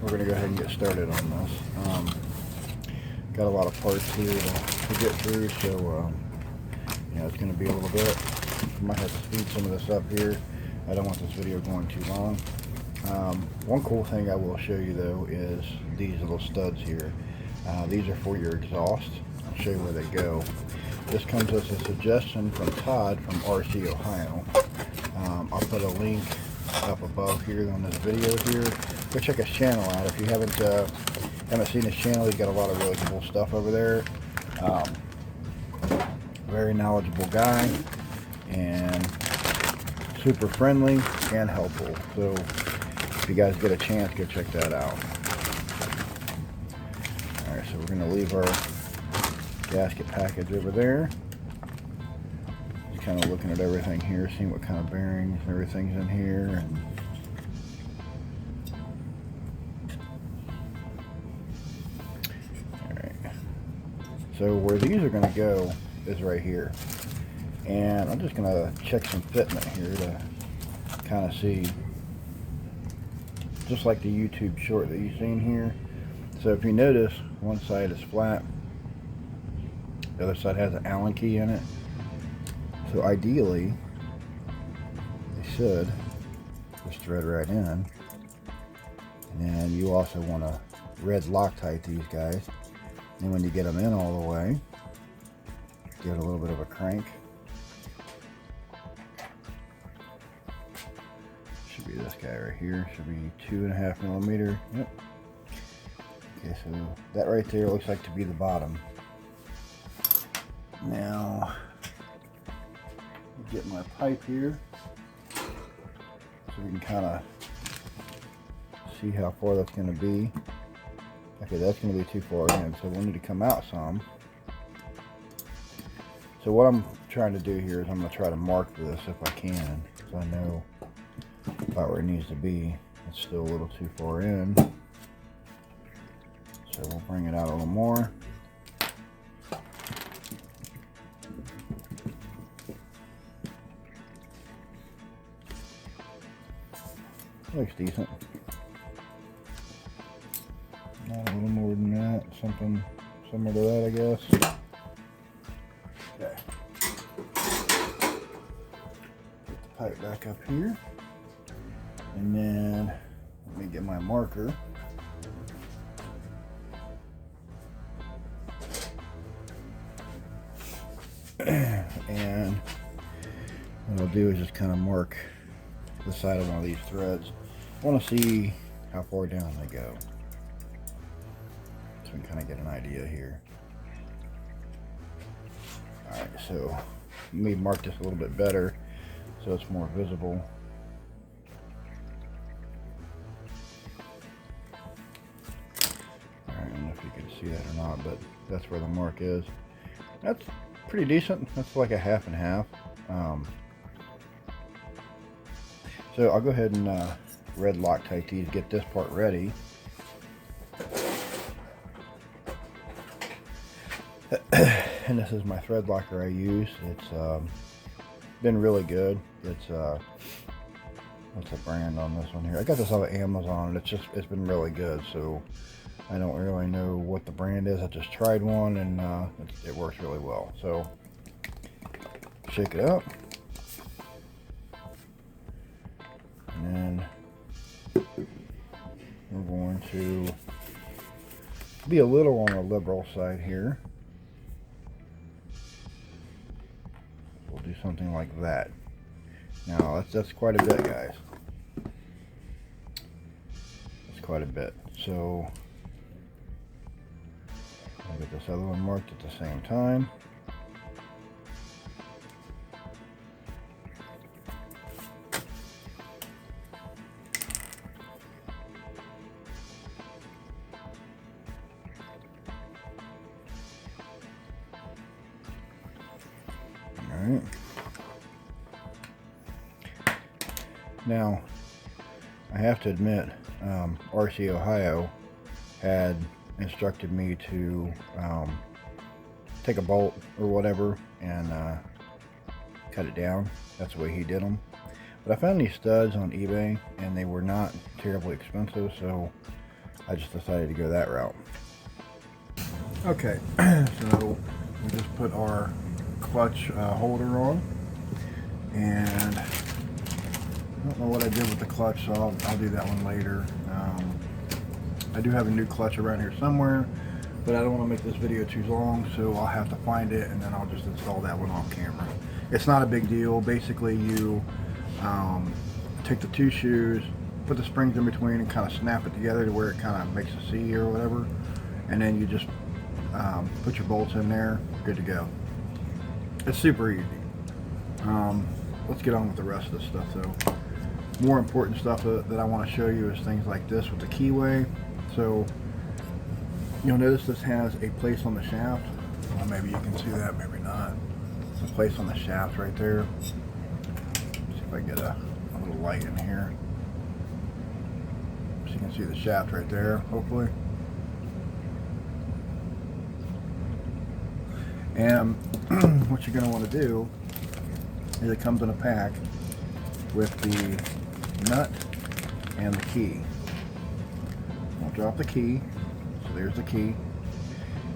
we're going to go ahead and get started on this. Got a lot of parts here to get through, so yeah, it's going to be a little bit. I might have to speed some of this up here. I don't want this video going too long. One cool thing I will show you though is these little studs here. These are for your exhaust. I'll show you where they go. This comes as a suggestion from Todd from RC Ohio. I'll put a link up above here on this video here. Go check his channel out. If you haven't seen his channel, he's got a lot of really cool stuff over there. Very knowledgeable guy and super friendly and helpful. So if you guys get a chance, go check that out. Alright, so we're going to leave our gasket package over there. Just kind of looking at everything here, seeing what kind of bearings and everything's in here. Alright, so where these are going to go is right here. And I'm just going to check some fitment here to kind of see, just like the YouTube short that you've seen here. So if you notice, one side is flat, the other side has an Allen key in it. So ideally, they should just thread right in. And then you also want to red Loctite these guys. And when you get them in all the way, give it a little bit of a crank. Should be this guy right here. Should be 2.5 millimeter. Yep. Okay, so that right there looks like to be the bottom. Now, get my pipe here so we can kind of see how far that's going to be. Okay, that's going to be too far in, so we'll need to come out some. So what I'm trying to do here is I'm going to try to mark this if I can, so I know about where it needs to be. It's still a little too far in. So we'll bring it out a little more. Looks decent. Not a little more than that. Something similar to that, I guess. Okay. Get the pipe back up here. And then let me get my marker. And what I'll do is just kind of mark the side of one of these threads. I want to see how far down they go, so we can kind of get an idea here. Alright, so let me mark this a little bit better so it's more visible. Alright, I don't know if you can see that or not, but that's where the mark is. That's pretty decent. That's like a half and half. So I'll go ahead and red Loctite these, get this part ready. And this is my thread locker I use. It's been really good. It's what's the brand on this one here? I got this off of Amazon, and it's been really good. So I don't really know what the brand is. I just tried one, and it works really well. So shake it up. And then we're going to be a little on the liberal side here. We'll do something like that. Now that's quite a bit, guys. That's quite a bit. So I'll get this other one marked at the same time. Alright. Now, I have to admit, RC Ohio had instructed me to take a bolt or whatever and cut it down. That's the way he did them. But I found these studs on eBay and they were not terribly expensive, so I just decided to go that route. Okay, so we just put our clutch holder on, and I don't know what I did with the clutch, so I'll do that one later. I do have a new clutch around here somewhere, but I don't want to make this video too long, so I'll have to find it and then I'll just install that one off camera. It's not a big deal. Basically, you take the two shoes, put the springs in between, and kind of snap it together to where it kind of makes a C or whatever, and then you just put your bolts in there, good to go. It's super easy. Let's get on with the rest of the stuff though. More important stuff that I want to show you is things like this with the keyway. So you'll notice this has a place on the shaft. Well, maybe you can see that, maybe not. It's a place on the shaft right there. Let's see if I get a little light in here. So you can see the shaft right there, hopefully. And what you're going to want to do is it comes in a pack with the nut and the key. Don't drop the key. So there's the key.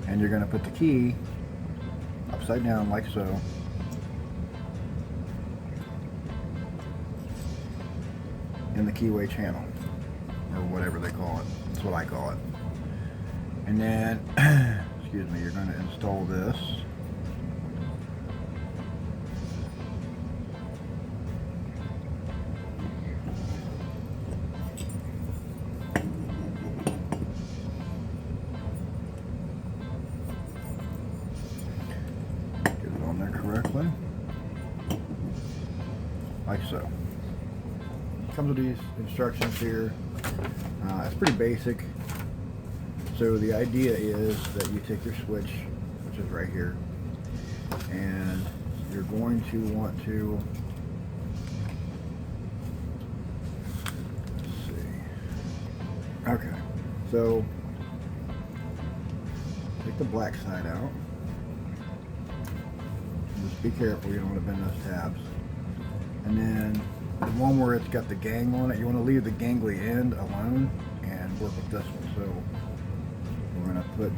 And you're going to put the key upside down like so. In the keyway channel, or whatever they call it. That's what I call it. And then, excuse me, you're going to install this. Correctly, like so. Comes with these instructions here. It's pretty basic. So the idea is that you take your switch, which is right here, and you're going to want to, let's see. Okay, so take the black side out. Just be careful, you don't want to bend those tabs. And then the one where it's got the gang on it, you want to leave the gangly end alone and work with this one. So we're going to put,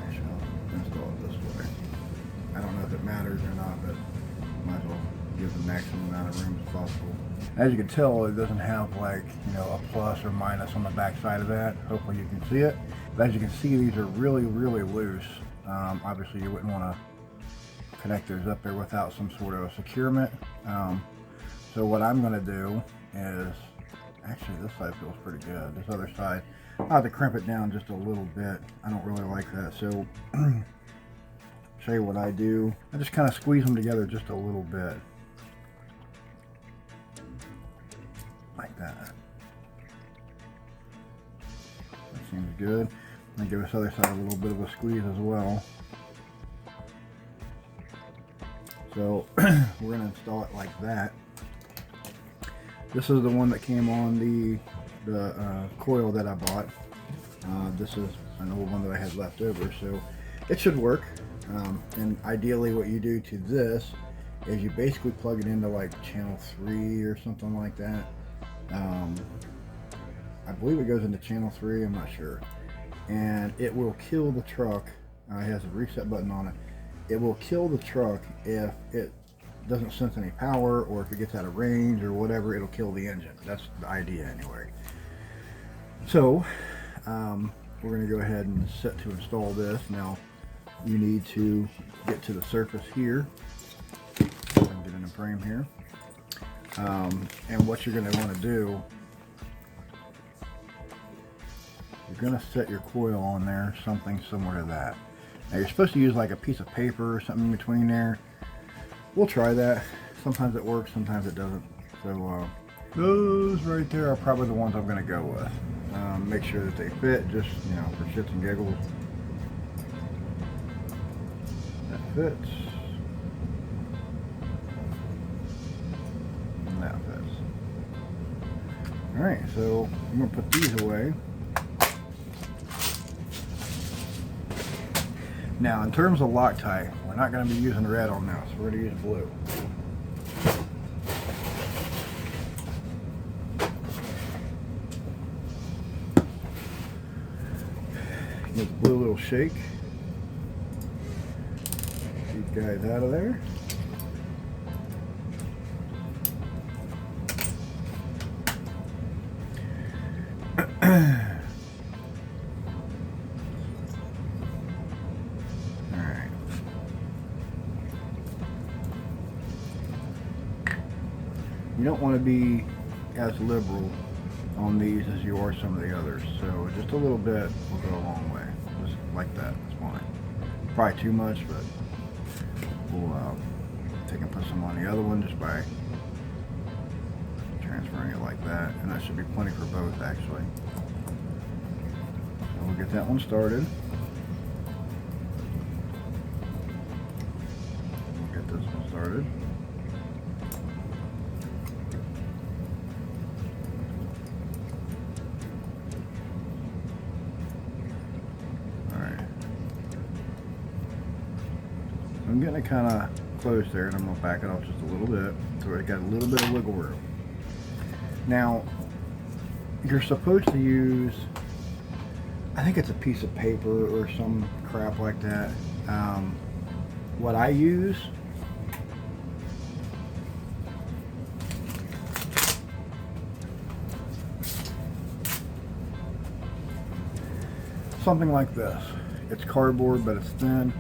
actually I'll install it this way. I don't know if it matters or not, but might as well give the maximum amount of room as possible. As you can tell, it doesn't have like, you know, a plus or minus on the back side of that. Hopefully you can see it. But as you can see, these are really, really loose. Obviously you wouldn't want to connect those up there without some sort of securement. So what I'm going to do is, actually this side feels pretty good. This other side, I'll have to crimp it down just a little bit. I don't really like that. So show you what I do. I just kind of squeeze them together just a little bit. Like that. That seems good. And give this other side a little bit of a squeeze as well. So we're going to install it like that. This is the one that came on the coil that I bought. This is an old one that I had left over, so it should work. And ideally what you do to this is you basically plug it into like channel 3 or something like that. I believe it goes into channel 3, I'm not sure. And it will kill the truck. It has a reset button on it. It will kill the truck if it doesn't sense any power, or if it gets out of range or whatever. It'll kill the engine. That's the idea anyway. So we're going to go ahead and set to install this. Now you need to get to the surface here and get in the frame here. And what you're going to want to do, you're going to set your coil on there, something similar to that. Now you're supposed to use like a piece of paper or something in between there. We'll try that. Sometimes it works, sometimes it doesn't. So those right there are probably the ones I'm going to go with. Make sure that they fit, just, you know, for shits and giggles. That fits. And that fits. Alright, so I'm going to put these away. Now, in terms of Loctite, we're not going to be using red on this. We're going to use blue. Give the blue a little shake. These guys out of there. Alright. You don't want to be as liberal on these as you are some of the others, so just a little bit will go a long way. Just like that, that's fine. Probably too much, but we'll take and put some on the other one just by transferring it like that, and that should be plenty for both actually. So we'll get that one started. We'll get this one started. I'm getting it kind of close there, and I'm going to back it off just a little bit so I got a little bit of wiggle room. Now, you're supposed to use, I think it's a piece of paper or some crap like that. What I use something like this. It's cardboard, but it's thin.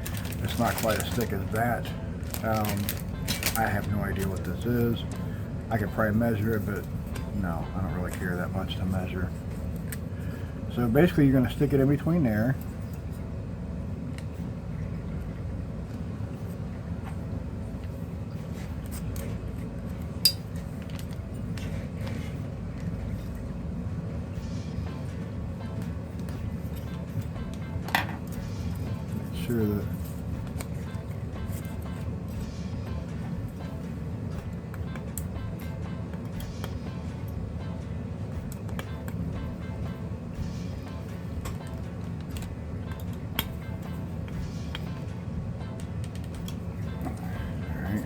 It's not quite as thick as that. I have no idea what this is. I could probably measure it, but no, I don't really care that much to measure. So basically you're going to stick it in between there. Make sure that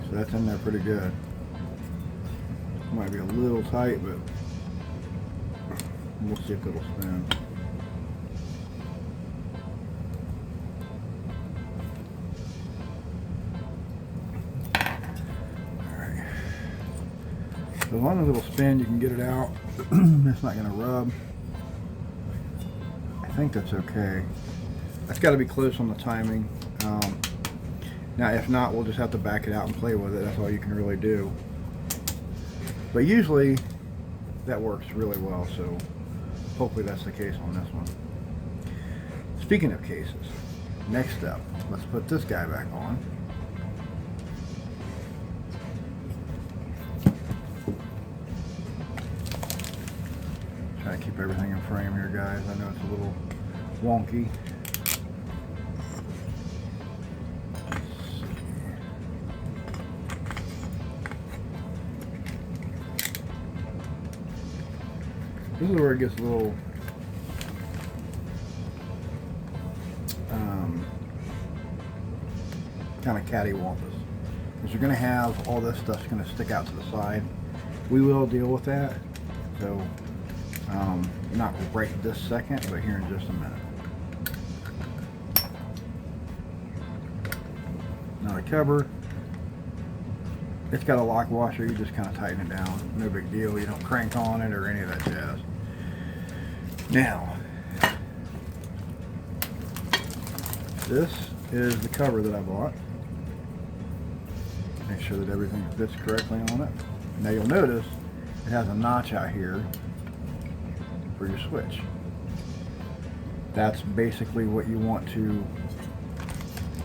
so that's in there pretty good. Might be a little tight, but we'll see if it'll spin. Alright. So as long as it'll spin, you can get it out. It's not going to rub. I think that's okay. That's got to be close on the timing. Now if not, we'll just have to back it out and play with it. That's all you can really do. But usually that works really well, so hopefully that's the case on this one. Speaking of cases, next step, let's put this guy back on. Try to keep everything in frame here, guys. I know it's a little wonky. This is where it gets a little kind of cattywampus, because you're going to have all this stuff's going to stick out to the side. We will deal with that, so not right this second, but here in just a minute. Now the cover, it's got a lock washer. You just kind of tighten it down. No big deal. You don't crank on it or any of that jazz. Now, this is the cover that I bought. Make sure that everything fits correctly on it. Now you'll notice it has a notch out here for your switch. That's basically what you want to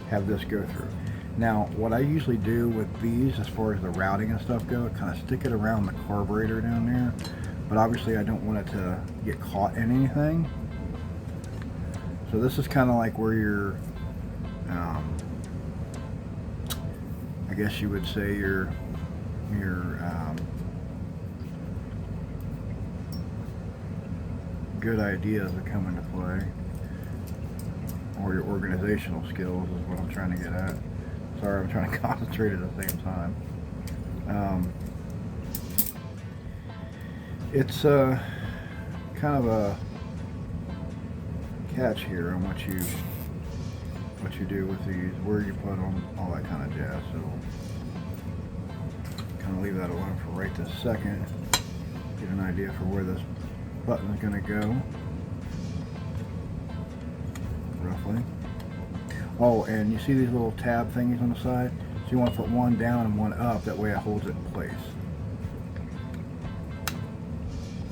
have this go through. Now, what I usually do with these, as far as the routing and stuff go, kind of stick it around the carburetor down there. But obviously I don't want it to get caught in anything. So this is kind of like where your, I guess you would say your good ideas that come into play, or your organizational skills is what I'm trying to get at. Sorry, I'm trying to concentrate at the same time. It's kind of a catch here on what you do with these, where you put them, all that kind of jazz. So kind of leave that alone for right this second. Get an idea for where this button is going to go, roughly. Oh, and you see these little tab thingies on the side? So you want to put one down and one up, that way it holds it in place.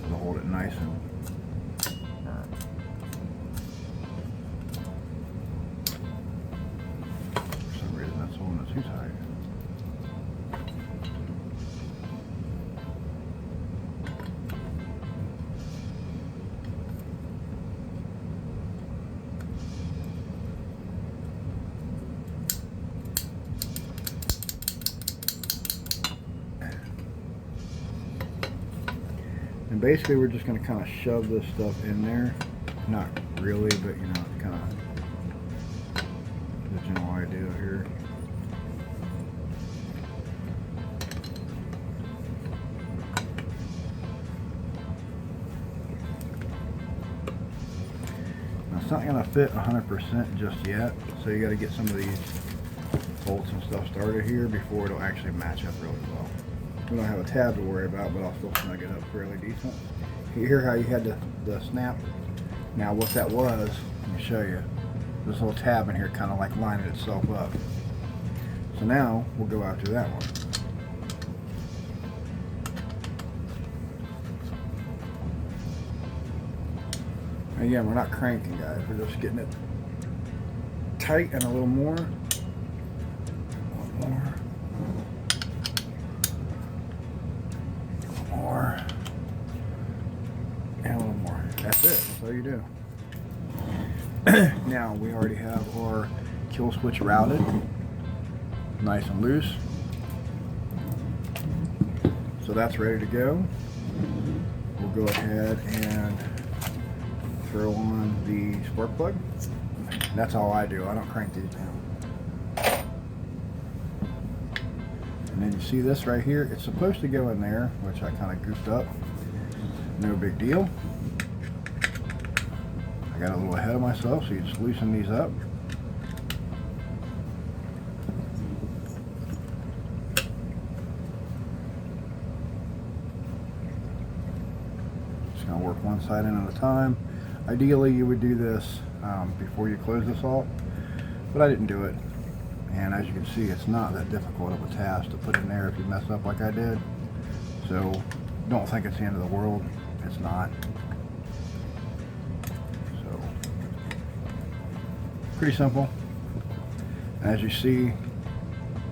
It'll hold it nice and firm. For some reason that's holding it too tight. And basically we're just going to kind of shove this stuff in there. Not really, but you know, it's kind of the general idea here. Now it's not going to fit 100% just yet, so you got to get some of these bolts and stuff started here before it'll actually match up really well. We don't have a tab to worry about, but I'll still snug it up fairly decent. You hear how you had the snap? Now what that was, let me show you. This little tab in here kind of like lining itself up. So now we'll go after that one. Again, we're not cranking, guys. We're just getting it tight and a little more. One more. More. And a little more. That's it. That's all you do. Now we already have our kill switch routed. Nice and loose. So that's ready to go. We'll go ahead and throw on the spark plug. That's all I do. I don't crank these down. And then you see this right here. It's supposed to go in there, which I kind of goofed up. No big deal. I got a little ahead of myself, so you just loosen these up. Just gonna work one side in at a time. Ideally, you would do this before you close this off, but I didn't do it. And as you can see, it's not that difficult of a task to put in there if you mess up like I did. So don't think it's the end of the world. It's not. So pretty simple. As you see,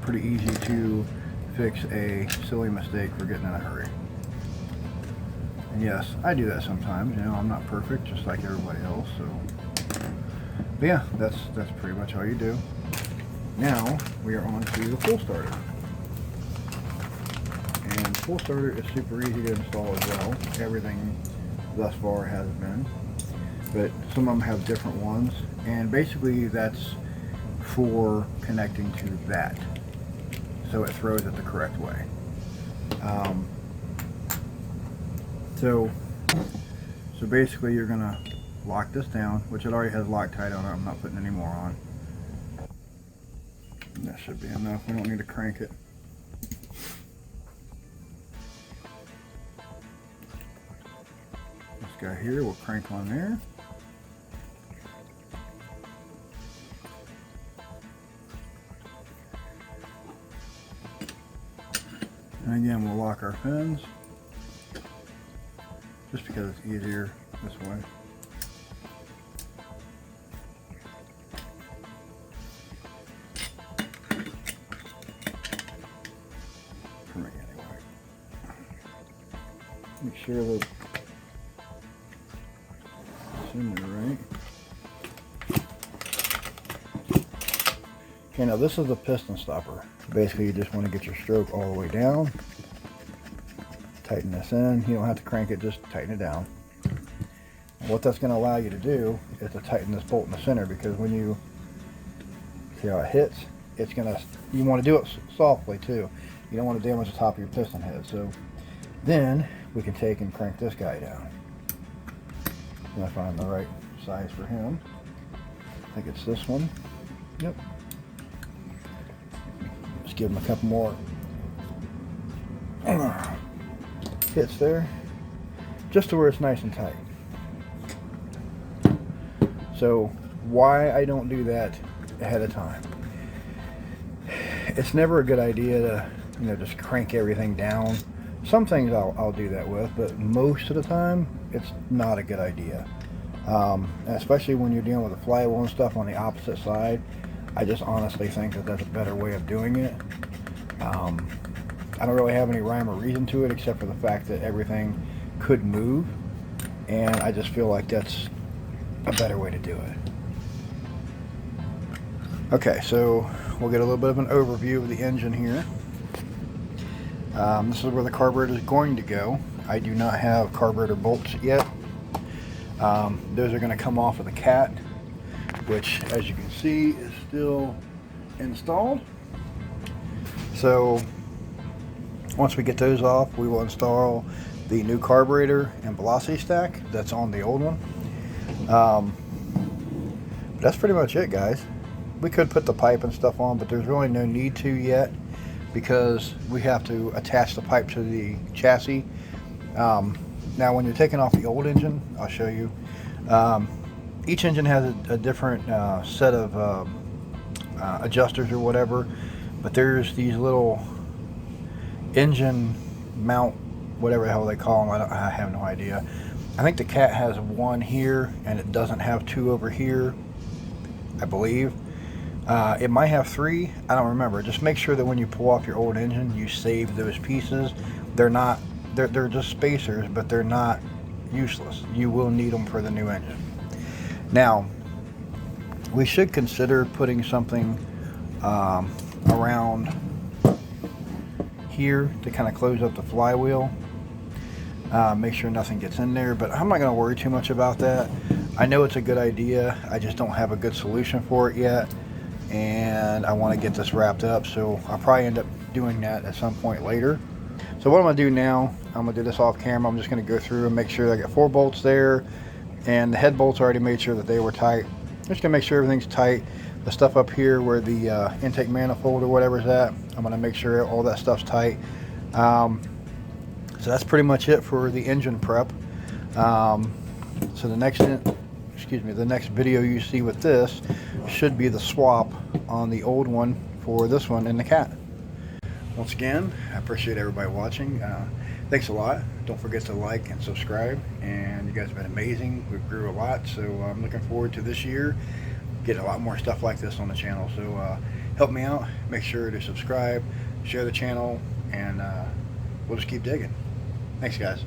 pretty easy to fix a silly mistake for getting in a hurry. And yes, I do that sometimes. You know, I'm not perfect, just like everybody else. So, but yeah, that's pretty much all you do. Now we are on to the full starter. And full starter is super easy to install as well. Everything thus far has been, but some of them have different ones. And basically that's for connecting to that, so it throws it the correct way. So basically you're gonna lock this down, which it already has Loctite on it. I'm not putting any more on. That should be enough. We don't need to crank it. This guy here will crank on there. And again, we'll lock our fins, just because it's easier this way. For me anyway. Make sure the it's in there right. Okay, now this is the piston stopper. Basically, you just want to get your stroke all the way down. Tighten this in. You don't have to crank it, just tighten it down. And what that's going to allow you to do is to tighten this bolt in the center, because when you see how it hits, it's going to, you want to do it softly too. You don't want to damage the top of your piston head. So then we can take and crank this guy down. And I find the right size for him. I think it's this one. Yep. Let's give him a couple more hits there, just to where it's nice and tight. So why I don't do that ahead of time? It's never a good idea to, you know, just crank everything down. Some things I'll do that with, but most of the time it's not a good idea. Especially when you're dealing with the flywheel and stuff on the opposite side. I just honestly think that that's a better way of doing it. I don't really have any rhyme or reason to it except for the fact that everything could move, and I just feel like that's a better way to do it. Okay, so we'll get a little bit of an overview of the engine here. This is where the carburetor is going to go. I do not have carburetor bolts yet. Those are going to come off of the cat, which, as you can see, is still installed. So once we get those off, we will install the new carburetor and velocity stack that's on the old one. That's pretty much it, guys. We could put the pipe and stuff on, but there's really no need to yet because we have to attach the pipe to the chassis. Now when you're taking off the old engine, I'll show you. Each engine has a different set of adjusters or whatever, but there's these little engine mount, whatever the hell they call them, I have no idea. I think the cat has one here and it doesn't have two over here, I believe. It might have three, I don't remember. Just make sure that when you pull off your old engine, you save those pieces. They're just spacers, but they're not useless. You will need them for the new engine. Now, we should consider putting something around here to kind of close up the flywheel. Make sure nothing gets in there, but I'm not going to worry too much about that. I know it's a good idea. I just don't have a good solution for it yet, and I want to get this wrapped up, so I'll probably end up doing that at some point later. So what I'm going to do now, I'm going to do this off camera. I'm just going to go through and make sure I got 4 bolts there, and the head bolts already made sure that they were tight. Just going to make sure everything's tight. The stuff up here where the intake manifold or whatever is at, I'm going to make sure all that stuff's tight. So that's pretty much it for the engine prep. So the next video you see with this should be the swap on the old one for this one in the cat. Once again, I appreciate everybody watching. Thanks a lot. Don't forget to like and subscribe, and you guys have been amazing. We've grew a lot, so I'm looking forward to this year getting a lot more stuff like this on the channel. So help me out, make sure to subscribe, share the channel, and we'll just keep digging. Thanks, guys.